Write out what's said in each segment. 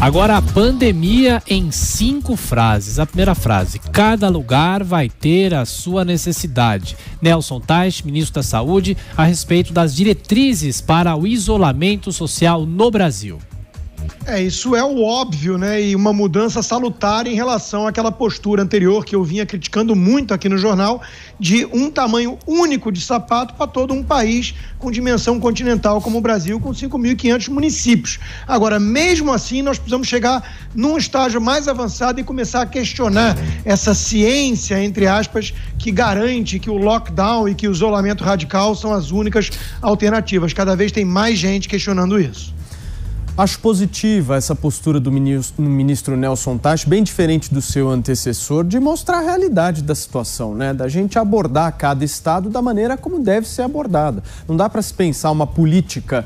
Agora a pandemia em 5 frases. A primeira frase: cada lugar vai ter a sua necessidade. Nelson Teich, ministro da Saúde, a respeito das diretrizes para o isolamento social no Brasil. Isso é o óbvio, né? E uma mudança salutar em relação àquela postura anterior que eu vinha criticando muito aqui no jornal, de um tamanho único de sapato para todo um país com dimensão continental como o Brasil, com 5.500 municípios. Agora, mesmo assim, nós precisamos chegar num estágio mais avançado e começar a questionar essa ciência, entre aspas, que garante que o lockdown e que o isolamento radical são as únicas alternativas. Cada vez tem mais gente questionando isso. Acho positiva essa postura do ministro Nelson Teich, bem diferente do seu antecessor, de mostrar a realidade da situação, né? Da gente abordar cada estado da maneira como deve ser abordada. Não dá para se pensar uma política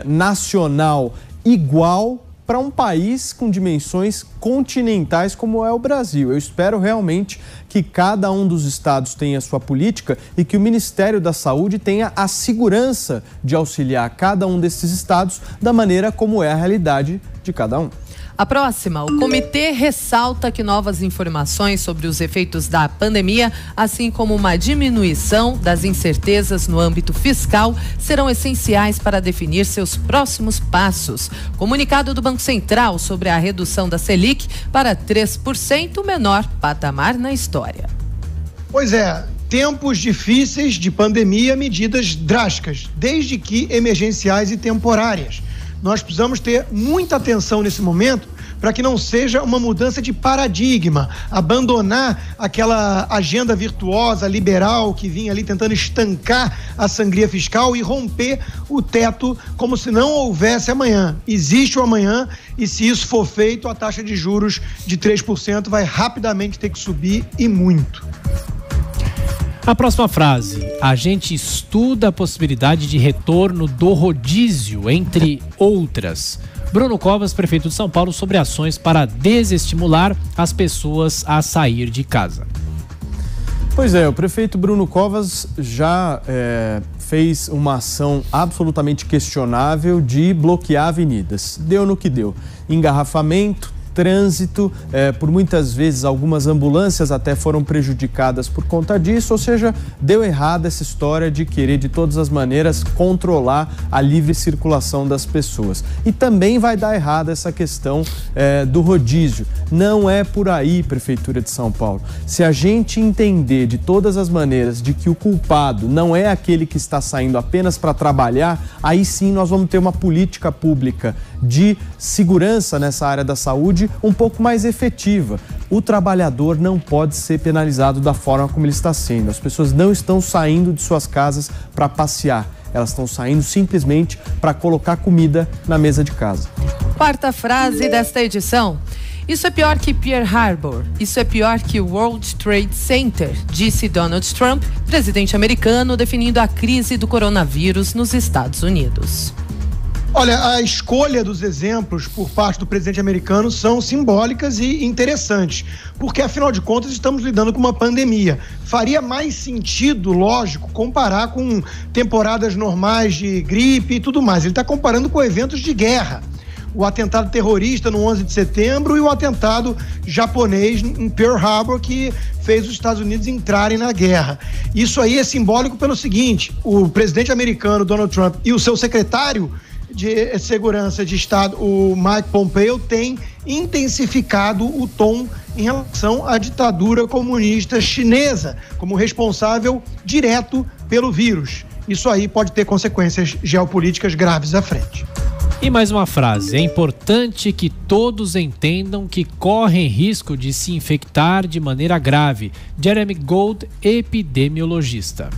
nacional igual para um país com dimensões continentais como é o Brasil. Eu espero realmente que cada um dos estados tenha a sua política e que o Ministério da Saúde tenha a segurança de auxiliar cada um desses estados da maneira como é a realidade de cada um. A próxima, o comitê ressalta que novas informações sobre os efeitos da pandemia, assim como uma diminuição das incertezas no âmbito fiscal, serão essenciais para definir seus próximos passos. Comunicado do Banco Central sobre a redução da Selic para 3%, o menor patamar na história. Pois é, tempos difíceis de pandemia, medidas drásticas, desde que emergenciais e temporárias. Nós precisamos ter muita atenção nesse momento para que não seja uma mudança de paradigma, abandonar aquela agenda virtuosa, liberal, que vinha ali tentando estancar a sangria fiscal e romper o teto como se não houvesse amanhã. Existe o amanhã e se isso for feito, a taxa de juros de 3% vai rapidamente ter que subir e muito. A próxima frase: a gente estuda a possibilidade de retorno do rodízio, entre outras. Bruno Covas, prefeito de São Paulo, sobre ações para desestimular as pessoas a sair de casa. Pois é, o prefeito Bruno Covas já fez uma ação absolutamente questionável de bloquear avenidas. Deu no que deu. Engarrafamento, trânsito, por muitas vezes algumas ambulâncias até foram prejudicadas por conta disso, ou seja, deu errado essa história de querer de todas as maneiras controlar a livre circulação das pessoas. E também vai dar errado essa questão do rodízio. Não é por aí, Prefeitura de São Paulo. Se a gente entender de todas as maneiras de que o culpado não é aquele que está saindo apenas para trabalhar, aí sim nós vamos ter uma política pública de segurança nessa área da saúde um pouco mais efetiva. O trabalhador não pode ser penalizado da forma como ele está sendo. As pessoas não estão saindo de suas casas para passear. Elas estão saindo simplesmente para colocar comida na mesa de casa. Quarta frase desta edição: isso é pior que Pearl Harbor, isso é pior que o World Trade Center, disse Donald Trump, presidente americano, definindo a crise do coronavírus nos Estados Unidos. Olha, a escolha dos exemplos por parte do presidente americano são simbólicas e interessantes, porque afinal de contas estamos lidando com uma pandemia. Faria mais sentido, lógico, comparar com temporadas normais de gripe e tudo mais. Ele está comparando com eventos de guerra. O atentado terrorista no 11 de setembro e o atentado japonês em Pearl Harbor, que fez os Estados Unidos entrarem na guerra. Isso aí é simbólico pelo seguinte: o presidente americano Donald Trump e o seu secretário de Segurança de Estado, o Mike Pompeo, tem intensificado o tom em relação à ditadura comunista chinesa, como responsável direto pelo vírus. Isso aí pode ter consequências geopolíticas graves à frente. E mais uma frase: é importante que todos entendam que correm risco de se infectar de maneira grave. Jeremy Gold, epidemiologista.